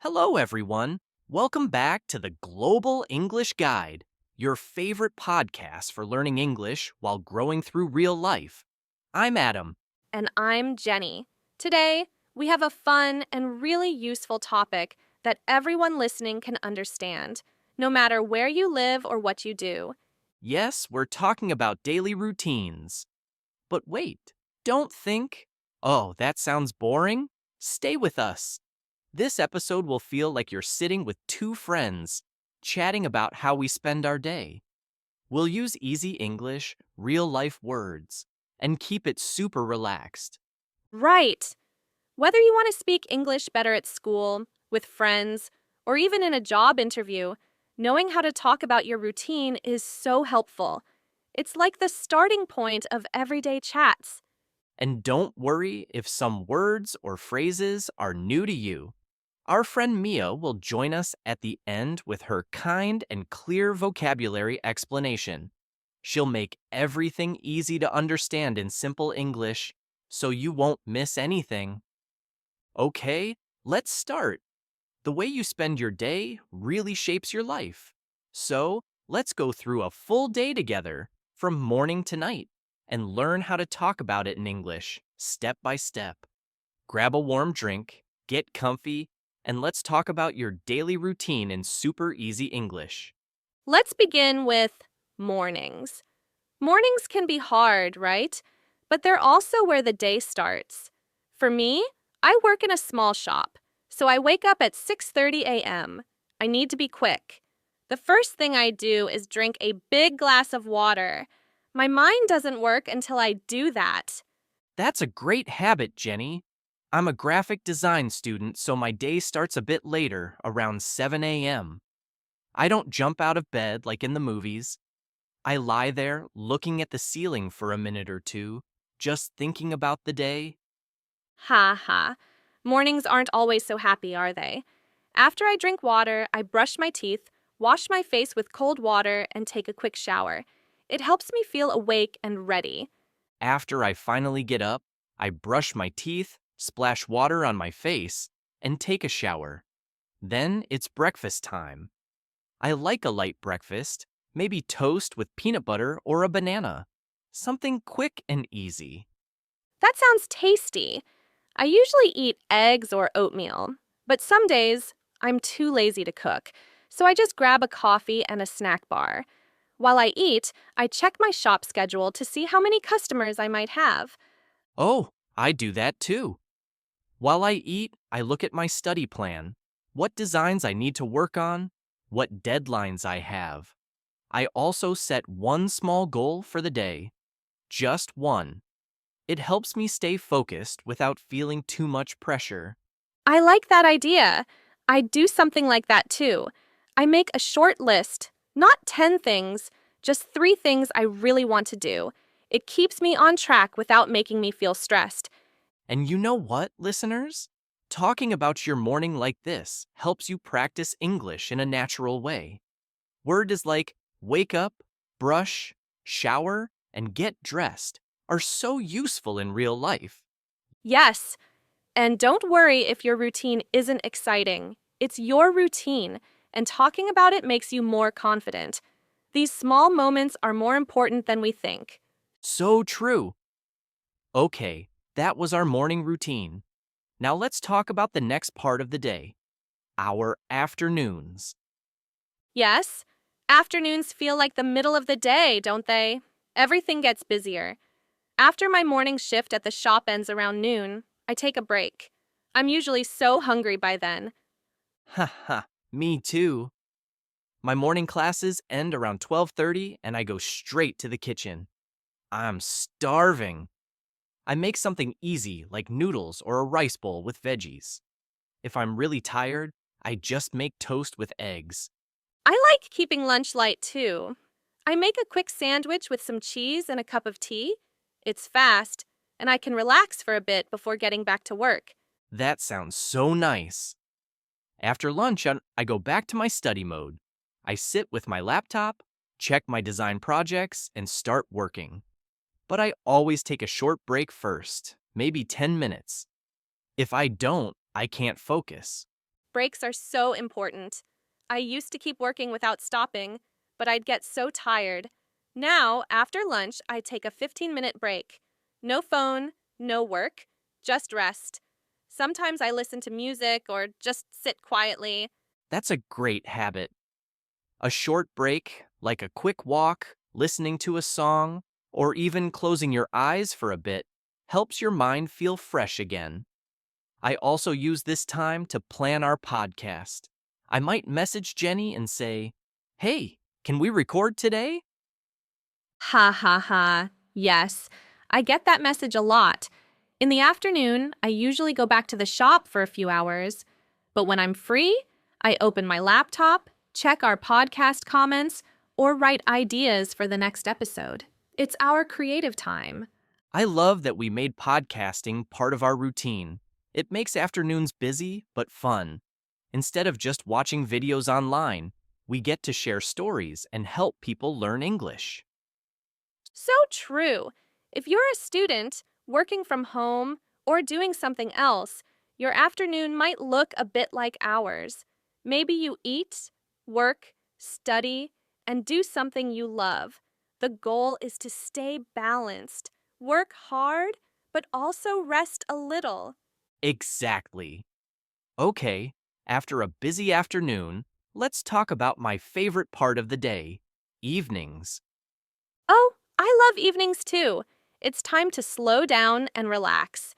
Hello, everyone. Welcome back to the Global English Guide, your favorite podcast for learning English while growing through real life. I'm Adam. And I'm Jenny. Today, we have a fun and really useful topic that everyone listening can understand, no matter where you live or what you do. Yes, we're talking about daily routines. But wait, don't think, oh, that sounds boring? Stay with us. This episode will feel like you're sitting with two friends, chatting about how we spend our day. We'll use easy English, real life words, and keep it super relaxed. Right! Whether you want to speak English better at school, with friends, or even in a job interview, knowing how to talk about your routine is so helpful. It's like the starting point of everyday chats. And don't worry if some words or phrases are new to you. Our friend Mia will join us at the end with her kind and clear vocabulary explanation. She'll make everything easy to understand in simple English, so you won't miss anything. Okay, let's start. The way you spend your day really shapes your life. So, let's go through a full day together, from morning to night, and learn how to talk about it in English, step by step. Grab a warm drink, get comfy, and let's talk about your daily routine in super easy English. Let's begin with mornings. Mornings can be hard, right? But they're also where the day starts. For me, I work in a small shop, so I wake up at 6:30 a.m. I need to be quick. The first thing I do is drink a big glass of water. My mind doesn't work until I do that. That's a great habit, Jenny. I'm a graphic design student, so my day starts a bit later, around 7 a.m. I don't jump out of bed like in the movies. I lie there looking at the ceiling for a minute or two, just thinking about the day. Ha ha. Mornings aren't always so happy, are they? After I drink water, I brush my teeth, wash my face with cold water, and take a quick shower. It helps me feel awake and ready. After I finally get up, I brush my teeth, splash water on my face, and take a shower. Then it's breakfast time. I like a light breakfast, maybe toast with peanut butter or a banana. Something quick and easy. That sounds tasty. I usually eat eggs or oatmeal, but some days I'm too lazy to cook, so I just grab a coffee and a snack bar. While I eat, I check my shop schedule to see how many customers I might have. Oh, I do that too. While I eat, I look at my study plan, what designs I need to work on, what deadlines I have. I also set one small goal for the day, just one. It helps me stay focused without feeling too much pressure. I like that idea. I do something like that too. I make a short list, not 10 things, just 3 things I really want to do. It keeps me on track without making me feel stressed. And you know what, listeners? Talking about your morning like this helps you practice English in a natural way. Words like wake up, brush, shower, and get dressed are so useful in real life. Yes, and don't worry if your routine isn't exciting. It's your routine, and talking about it makes you more confident. These small moments are more important than we think. So true. Okay, that was our morning routine. Now let's talk about the next part of the day, our afternoons. Yes, afternoons feel like the middle of the day, don't they? Everything gets busier. After my morning shift at the shop ends around noon, I take a break. I'm usually so hungry by then. Ha ha, me too. My morning classes end around 12:30 and I go straight to the kitchen. I'm starving. I make something easy like noodles or a rice bowl with veggies. If I'm really tired, I just make toast with eggs. I like keeping lunch light too. I make a quick sandwich with some cheese and a cup of tea. It's fast, and I can relax for a bit before getting back to work. That sounds so nice. After lunch, I go back to my study mode. I sit with my laptop, check my design projects, and start working. But I always take a short break first, maybe 10 minutes. If I don't, I can't focus. Breaks are so important. I used to keep working without stopping, but I'd get so tired. Now, after lunch, I take a 15-minute break. No phone, no work, just rest. Sometimes I listen to music or just sit quietly. That's a great habit. A short break, like a quick walk, listening to a song, or even closing your eyes for a bit, helps your mind feel fresh again. I also use this time to plan our podcast. I might message Jenny and say, "Hey, can we record today?" Ha ha ha. Yes, I get that message a lot. In the afternoon, I usually go back to the shop for a few hours. But when I'm free, I open my laptop, check our podcast comments, or write ideas for the next episode. It's our creative time. I love that we made podcasting part of our routine. It makes afternoons busy but fun. Instead of just watching videos online, we get to share stories and help people learn English. So true. If you're a student, working from home, or doing something else, your afternoon might look a bit like ours. Maybe you eat, work, study, and do something you love. The goal is to stay balanced, work hard, but also rest a little. Exactly. Okay, after a busy afternoon, let's talk about my favorite part of the day, evenings. Oh, I love evenings too. It's time to slow down and relax.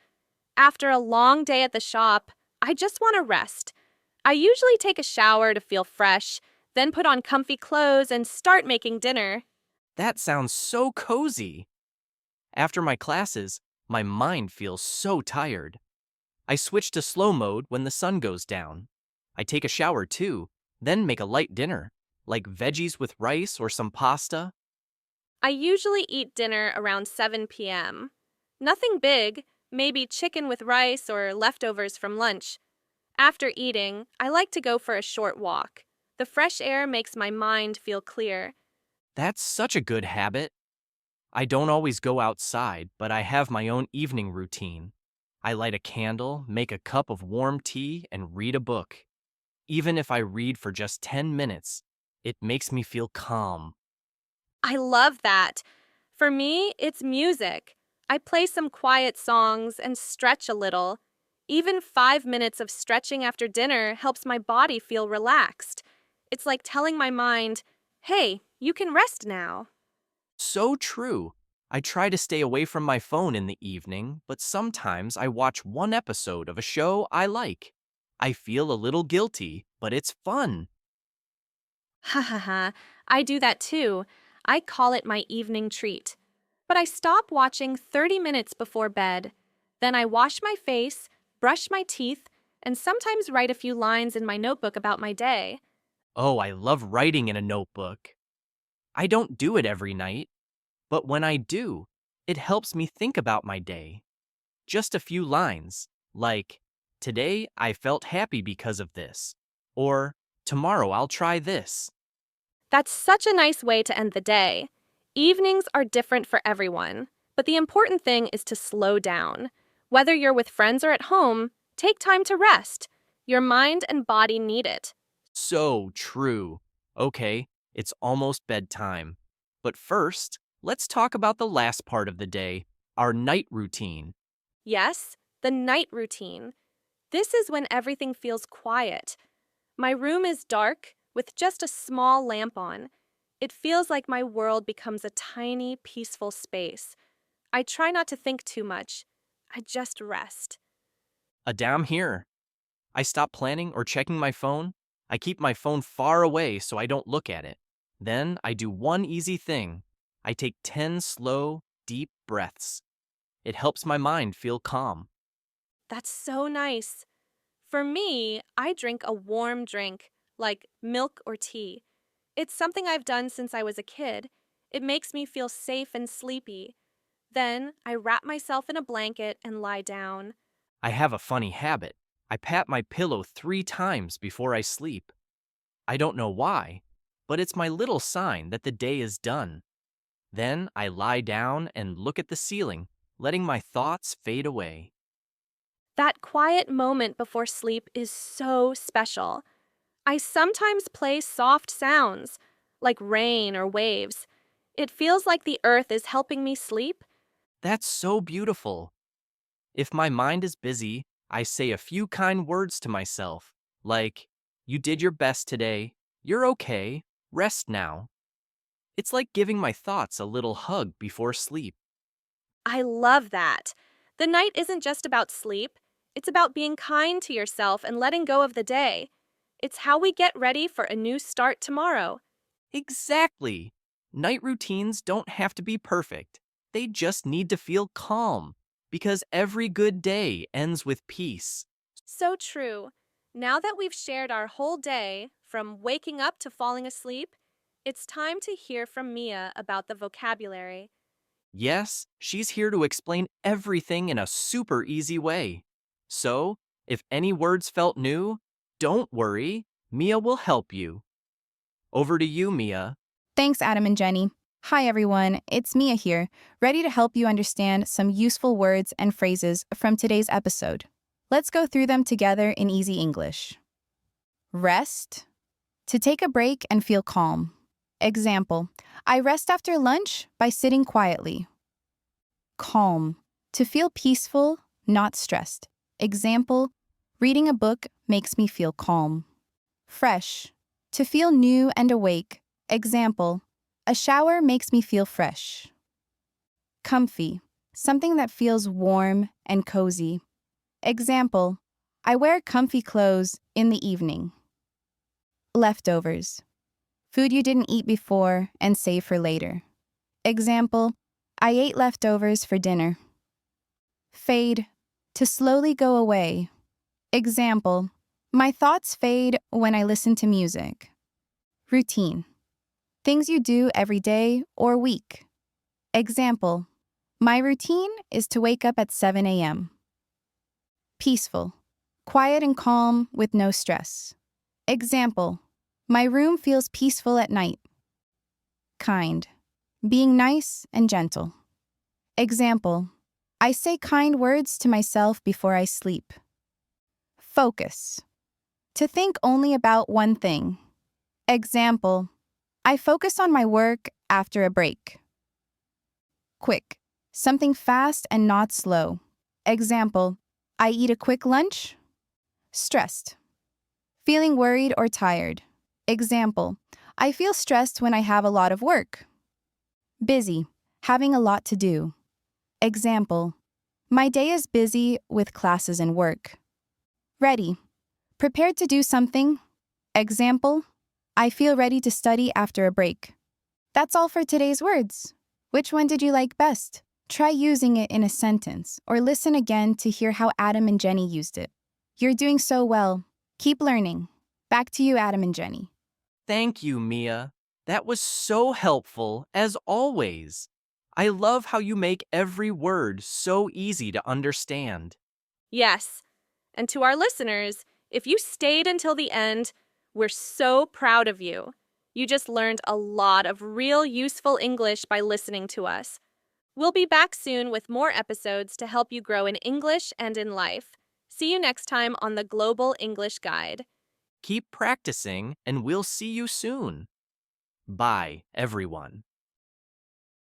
After a long day at the shop, I just want to rest. I usually take a shower to feel fresh, then put on comfy clothes and start making dinner. That sounds so cozy. After my classes, my mind feels so tired. I switch to slow mode when the sun goes down. I take a shower too, then make a light dinner, like veggies with rice or some pasta. I usually eat dinner around 7 p.m. Nothing big, maybe chicken with rice or leftovers from lunch. After eating, I like to go for a short walk. The fresh air makes my mind feel clear. That's such a good habit. I don't always go outside, but I have my own evening routine. I light a candle, make a cup of warm tea, and read a book. Even if I read for just 10 minutes, it makes me feel calm. I love that. For me, it's music. I play some quiet songs and stretch a little. Even 5 minutes of stretching after dinner helps my body feel relaxed. It's like telling my mind, hey, you can rest now. So true. I try to stay away from my phone in the evening, but sometimes I watch one episode of a show I like. I feel a little guilty, but it's fun. Ha ha ha, I do that too. I call it my evening treat. But I stop watching 30 minutes before bed. Then I wash my face, brush my teeth, and sometimes write a few lines in my notebook about my day. Oh, I love writing in a notebook. I don't do it every night, but when I do, it helps me think about my day. Just a few lines, like, "Today I felt happy because of this," or "Tomorrow I'll try this." That's such a nice way to end the day. Evenings are different for everyone, but the important thing is to slow down. Whether you're with friends or at home, take time to rest. Your mind and body need it. So true. Okay, it's almost bedtime. But first, let's talk about the last part of the day, our night routine. Yes, the night routine. This is when everything feels quiet. My room is dark with just a small lamp on. It feels like my world becomes a tiny, peaceful space. I try not to think too much. I just rest. Adam here. I stop planning or checking my phone. I keep my phone far away so I don't look at it. Then I do one easy thing. I take 10 slow, deep breaths. It helps my mind feel calm. That's so nice. For me, I drink a warm drink, like milk or tea. It's something I've done since I was a kid. It makes me feel safe and sleepy. Then I wrap myself in a blanket and lie down. I have a funny habit. I pat my pillow 3 times before I sleep. I don't know why, but it's my little sign that the day is done. Then I lie down and look at the ceiling, letting my thoughts fade away. That quiet moment before sleep is so special. I sometimes play soft sounds, like rain or waves. It feels like the earth is helping me sleep. That's so beautiful. If my mind is busy, I say a few kind words to myself, like, "You did your best today. You're okay. Rest now." It's like giving my thoughts a little hug before sleep. I love that. The night isn't just about sleep, it's about being kind to yourself and letting go of the day. It's how we get ready for a new start tomorrow. Exactly. Night routines don't have to be perfect. They just need to feel calm, because every good day ends with peace. So true. Now that we've shared our whole day, from waking up to falling asleep, it's time to hear from Mia about the vocabulary. Yes, she's here to explain everything in a super easy way. So, if any words felt new, don't worry, Mia will help you. Over to you, Mia. Thanks, Adam and Jenny. Hi, everyone. It's Mia here, ready to help you understand some useful words and phrases from today's episode. Let's go through them together in easy English. Rest, to take a break and feel calm. Example, I rest after lunch by sitting quietly. Calm, to feel peaceful, not stressed. Example, reading a book makes me feel calm. Fresh, to feel new and awake. Example, a shower makes me feel fresh. Comfy, something that feels warm and cozy. Example, I wear comfy clothes in the evening. Leftovers, food you didn't eat before and save for later. Example, I ate leftovers for dinner. Fade, to slowly go away. Example, my thoughts fade when I listen to music. Routine, things you do every day or week. Example, my routine is to wake up at 7 a.m. Peaceful, quiet and calm with no stress. Example, my room feels peaceful at night. Kind, being nice and gentle. Example, I say kind words to myself before I sleep. Focus, to think only about one thing. Example, I focus on my work after a break. Quick, something fast and not slow. Example, I eat a quick lunch. Stressed, feeling worried or tired. Example, I feel stressed when I have a lot of work. Busy, having a lot to do. Example, my day is busy with classes and work. Ready, prepared to do something. Example, I feel ready to study after a break. That's all for today's words. Which one did you like best? Try using it in a sentence or listen again to hear how Adam and Jenny used it. You're doing so well. Keep learning. Back to you, Adam and Jenny. Thank you, Mia. That was so helpful, as always. I love how you make every word so easy to understand. Yes. And to our listeners, if you stayed until the end, we're so proud of you. You just learned a lot of real useful English by listening to us. We'll be back soon with more episodes to help you grow in English and in life. See you next time on the Global English Guide. Keep practicing, and we'll see you soon. Bye, everyone.